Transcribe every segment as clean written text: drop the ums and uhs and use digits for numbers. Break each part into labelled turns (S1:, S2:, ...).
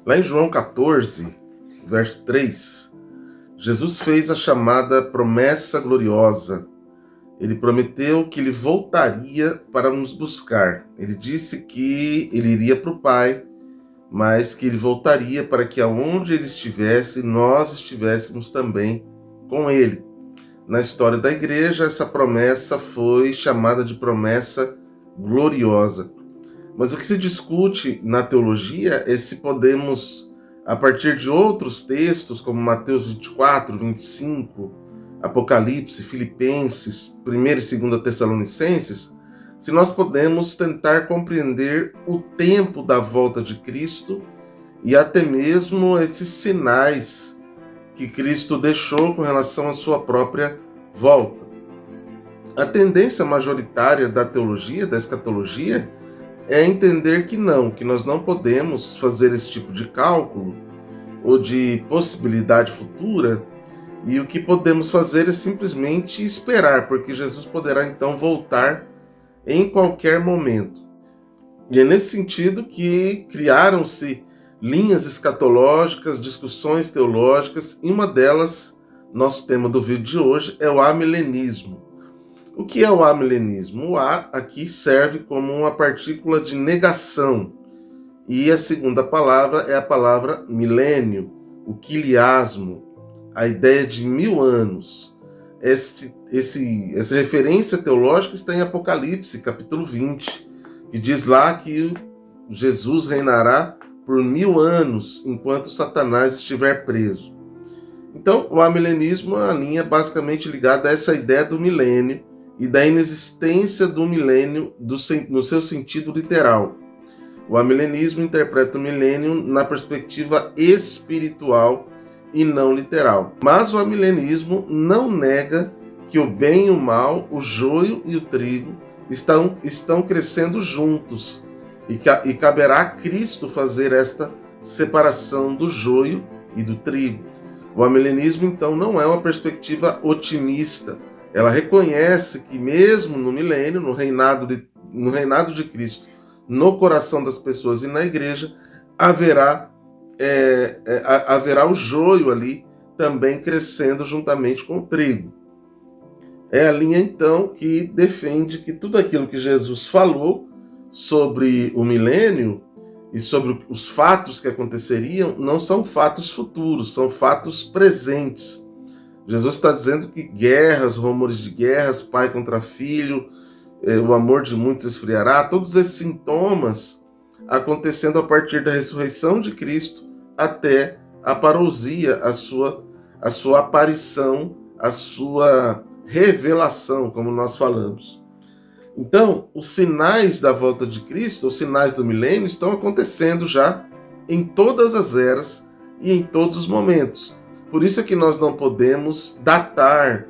S1: Lá em João 14, verso 3, Jesus fez a chamada promessa gloriosa. Ele prometeu que ele voltaria para nos buscar. Ele disse que ele iria para o Pai, mas que ele voltaria para que aonde ele estivesse, nós estivéssemos também com ele. Na história da igreja, essa promessa foi chamada de promessa gloriosa. Mas o que se discute na teologia é se podemos, a partir de outros textos, como Mateus 24, 25, Apocalipse, Filipenses, 1ª e 2ª Tessalonicenses, se nós podemos tentar compreender o tempo da volta de Cristo e até mesmo esses sinais que Cristo deixou com relação à sua própria volta. A tendência majoritária da teologia, da escatologia, é entender que nós não podemos fazer esse tipo de cálculo ou de possibilidade futura, e o que podemos fazer é simplesmente esperar, porque Jesus poderá então voltar em qualquer momento. E é nesse sentido que criaram-se linhas escatológicas, discussões teológicas, e uma delas, nosso tema do vídeo de hoje, é o amilenismo. O que é o amilenismo? O A aqui serve como uma partícula de negação, e a segunda palavra é a palavra milênio, o quiliasmo, a ideia de 1000 anos. Essa referência teológica está em Apocalipse, capítulo 20, que diz lá que Jesus reinará por 1000 anos, enquanto Satanás estiver preso. Então, o amilenismo é uma linha basicamente ligada a essa ideia do milênio e da inexistência do milênio no seu sentido literal. O amilenismo interpreta o milênio na perspectiva espiritual e não literal. Mas o amilenismo não nega que o bem e o mal, o joio e o trigo, estão crescendo juntos, e caberá a Cristo fazer esta separação do joio e do trigo. O amilenismo, então, não é uma perspectiva otimista. Ela reconhece que mesmo no milênio, no reinado de Cristo, no coração das pessoas e na igreja, haverá o joio ali também crescendo juntamente com o trigo. É a linha, então, que defende que tudo aquilo que Jesus falou sobre o milênio e sobre os fatos que aconteceriam não são fatos futuros, são fatos presentes. Jesus está dizendo que guerras, rumores de guerras, pai contra filho, o amor de muitos esfriará, todos esses sintomas acontecendo a partir da ressurreição de Cristo até a parousia, a sua aparição, a sua revelação, como nós falamos. Então, os sinais da volta de Cristo, os sinais do milênio, estão acontecendo já em todas as eras e em todos os momentos. Por isso é que nós não podemos datar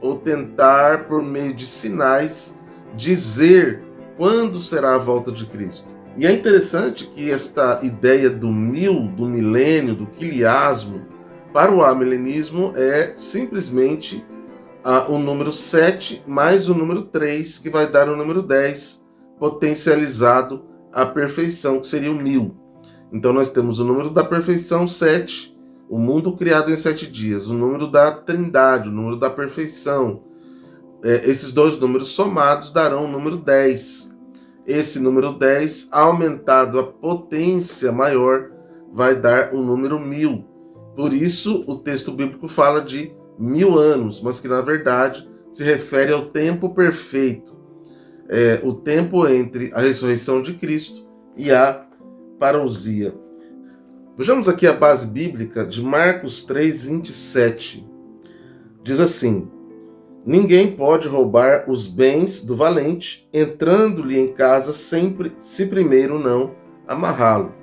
S1: ou tentar, por meio de sinais, dizer quando será a volta de Cristo. E é interessante que esta ideia do milênio, do quiliasmo, para o amilenismo é simplesmente o número 7 mais o número 3, que vai dar o número 10, potencializado à perfeição, que seria o 1000. Então nós temos o número da perfeição, 7, o mundo criado em 7 dias, o número da trindade, o número da perfeição. Esses dois números somados darão o número 10. Esse número 10, aumentado a potência maior, vai dar o número 1000. Por isso, o texto bíblico fala de 1000 anos, mas que na verdade se refere ao tempo perfeito. O tempo entre a ressurreição de Cristo e a parousia. Vejamos aqui a base bíblica de Marcos 3, 27. Diz assim: ninguém pode roubar os bens do valente, entrando-lhe em casa sempre, se primeiro não amarrá-lo.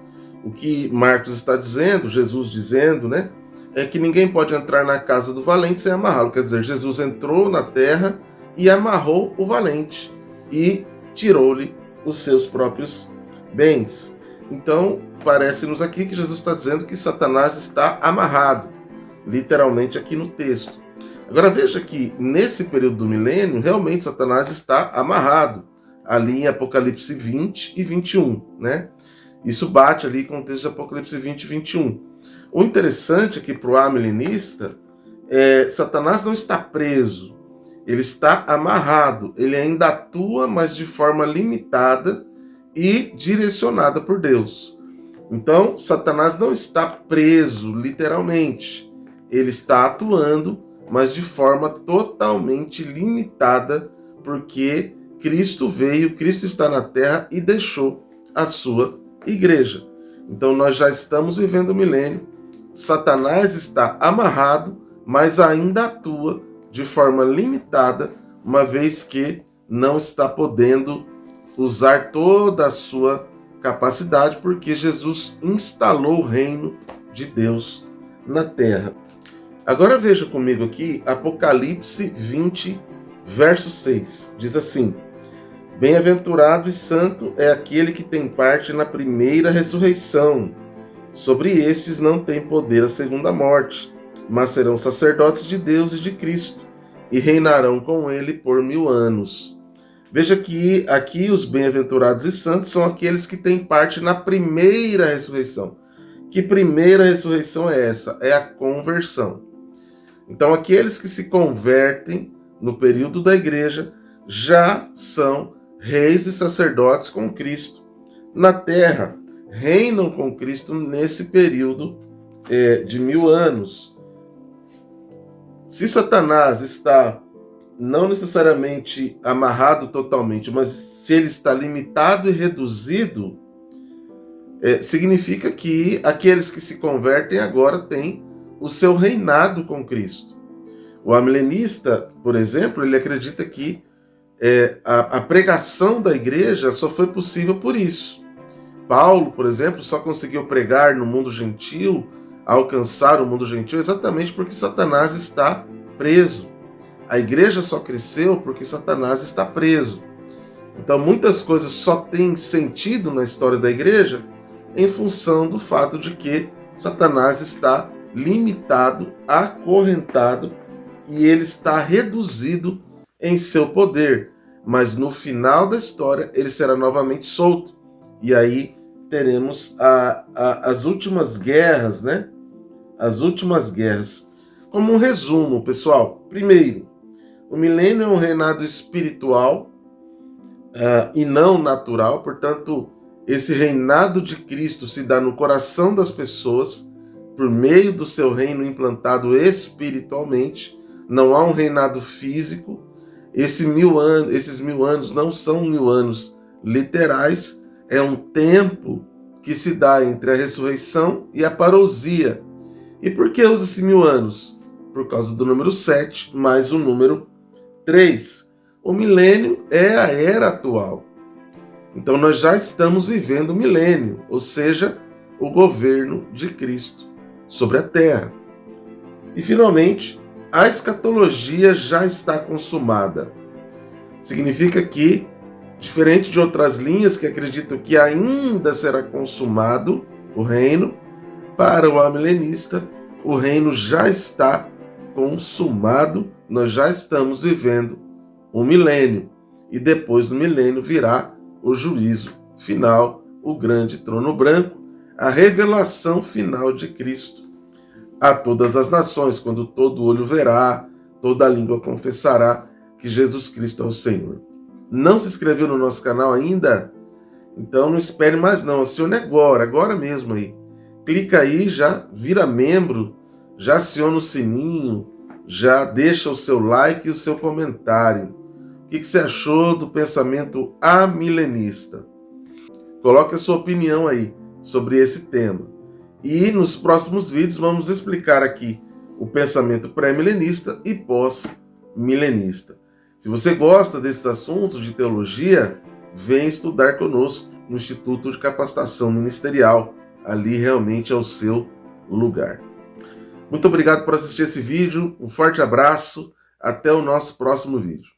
S1: O que Marcos está dizendo, Jesus dizendo, né, é que ninguém pode entrar na casa do valente sem amarrá-lo. Quer dizer, Jesus entrou na terra e amarrou o valente e tirou-lhe os seus próprios bens. Então, parece-nos aqui que Jesus está dizendo que Satanás está amarrado, literalmente aqui no texto. Agora veja que nesse período do milênio, realmente Satanás está amarrado, ali em Apocalipse 20 e 21, né? Isso bate ali com o texto de Apocalipse 20 e 21. O interessante é que para o amilenista, Satanás não está preso, ele está amarrado, ele ainda atua, mas de forma limitada e direcionada por Deus. Então, Satanás não está preso, literalmente. Ele está atuando, mas de forma totalmente limitada, porque Cristo veio, Cristo está na terra e deixou a sua igreja. Então, nós já estamos vivendo o milênio. Satanás está amarrado, mas ainda atua de forma limitada, uma vez que não está podendo usar toda a sua capacidade, porque Jesus instalou o reino de Deus na terra. Agora veja comigo aqui Apocalipse 20, verso 6. Diz assim: Bem-aventurado e santo é aquele que tem parte na primeira ressurreição. Sobre estes não tem poder a segunda morte, mas serão sacerdotes de Deus e de Cristo, e reinarão com ele por 1000 anos. Veja que aqui os bem-aventurados e santos são aqueles que têm parte na primeira ressurreição. Que primeira ressurreição é essa? É a conversão. Então, aqueles que se convertem no período da igreja já são reis e sacerdotes com Cristo na terra, reinam com Cristo nesse período de 1000 anos. Se Satanás está não necessariamente amarrado totalmente, mas se ele está limitado e reduzido, significa que aqueles que se convertem agora têm o seu reinado com Cristo. O amilenista, por exemplo, ele acredita que a pregação da igreja só foi possível por isso. Paulo, por exemplo, só conseguiu pregar no mundo gentil, alcançar o mundo gentil, exatamente porque Satanás está preso. A igreja só cresceu porque Satanás está preso. Então, muitas coisas só têm sentido na história da igreja em função do fato de que Satanás está limitado, acorrentado, e ele está reduzido em seu poder. Mas no final da história, ele será novamente solto. E aí teremos as últimas guerras, né? As últimas guerras. Como um resumo, pessoal. Primeiro, o milênio é um reinado espiritual e não natural. Portanto, esse reinado de Cristo se dá no coração das pessoas por meio do seu reino implantado espiritualmente. Não há um reinado físico. Esses 1000 anos não são 1000 anos literais. É um tempo que se dá entre a ressurreição e a parousia. E por que usa-se 1000 anos? Por causa do número 7 mais o número 3. O milênio é a era atual. Então nós já estamos vivendo o milênio, ou seja, o governo de Cristo sobre a terra. E finalmente, a escatologia já está consumada. Significa que, diferente de outras linhas que acreditam que ainda será consumado o reino, para o amilenista, o reino já está consumado, nós já estamos vivendo o milênio. E depois do milênio virá o juízo final, o grande trono branco, a revelação final de Cristo a todas as nações, quando todo olho verá, toda língua confessará que Jesus Cristo é o Senhor. Não se inscreveu no nosso canal ainda? Então não espere mais não, acione agora mesmo aí. Clica aí, já vira membro, já aciona o sininho, já deixa o seu like e o seu comentário. O que você achou do pensamento amilenista? Coloque a sua opinião aí sobre esse tema. E nos próximos vídeos vamos explicar aqui o pensamento pré-milenista e pós-milenista. Se você gosta desses assuntos de teologia, vem estudar conosco no Instituto de Capacitação Ministerial. Ali realmente é o seu lugar. Muito obrigado por assistir esse vídeo. Um forte abraço. Até o nosso próximo vídeo.